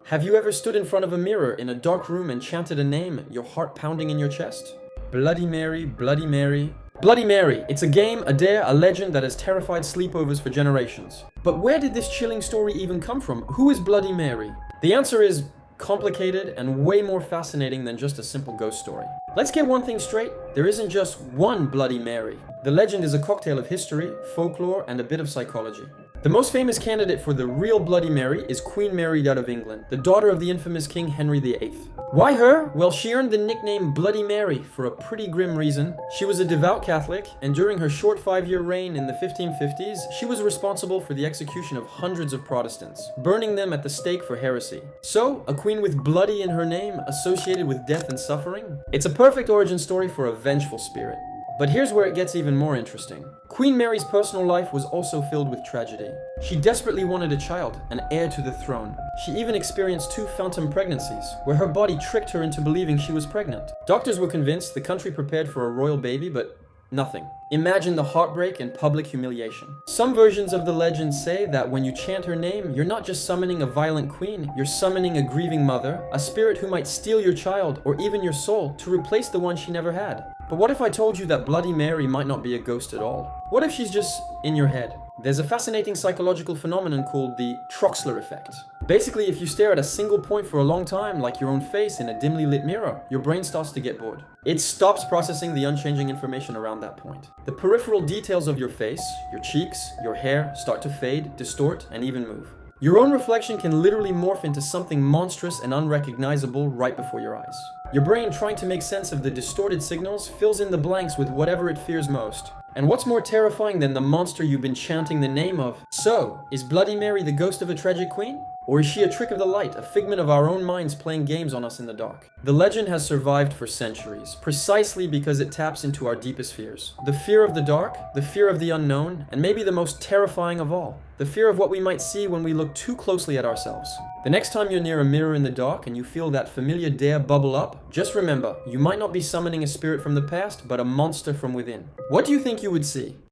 Have you ever stood in front of a mirror in a dark room and chanted a name, your heart pounding in your chest? Bloody Mary, Bloody Mary. Bloody Mary, it's a game, a dare, a legend that has terrified sleepovers for generations. But where did this chilling story even come from? Who is Bloody Mary? The answer is complicated and way more fascinating than just a simple ghost story. Let's get one thing straight, there isn't just one Bloody Mary. The legend is a cocktail of history, folklore, and a bit of psychology. The most famous candidate for the real Bloody Mary is Queen Mary out of England, the daughter of the infamous King Henry VIII. Why her? Well, she earned the nickname Bloody Mary for a pretty grim reason. She was a devout Catholic, and during her short 5-year reign in the 1550s, she was responsible for the execution of hundreds of Protestants, burning them at the stake for heresy. So, a queen with bloody in her name, associated with death and suffering? It's a perfect origin story for a vengeful spirit. But here's where it gets even more interesting. Queen Mary's personal life was also filled with tragedy. She desperately wanted a child, an heir to the throne. She even experienced 2 phantom pregnancies, where her body tricked her into believing she was pregnant. Doctors were convinced the country prepared for a royal baby, but nothing. Imagine the heartbreak and public humiliation. Some versions of the legend say that when you chant her name, you're not just summoning a violent queen, you're summoning a grieving mother, a spirit who might steal your child or even your soul to replace the one she never had. But what if I told you that Bloody Mary might not be a ghost at all? What if she's just in your head? There's a fascinating psychological phenomenon called the Troxler effect. Basically, if you stare at a single point for a long time, like your own face in a dimly lit mirror, your brain starts to get bored. It stops processing the unchanging information around that point. The peripheral details of your face, your cheeks, your hair, start to fade, distort, and even move. Your own reflection can literally morph into something monstrous and unrecognizable right before your eyes. Your brain, trying to make sense of the distorted signals, fills in the blanks with whatever it fears most. And what's more terrifying than the monster you've been chanting the name of? So, is Bloody Mary the ghost of a tragic queen? Or is she a trick of the light, a figment of our own minds playing games on us in the dark? The legend has survived for centuries, precisely because it taps into our deepest fears. The fear of the dark, the fear of the unknown, and maybe the most terrifying of all, the fear of what we might see when we look too closely at ourselves. The next time you're near a mirror in the dark and you feel that familiar dare bubble up, just remember, you might not be summoning a spirit from the past, but a monster from within. What do you think you would see?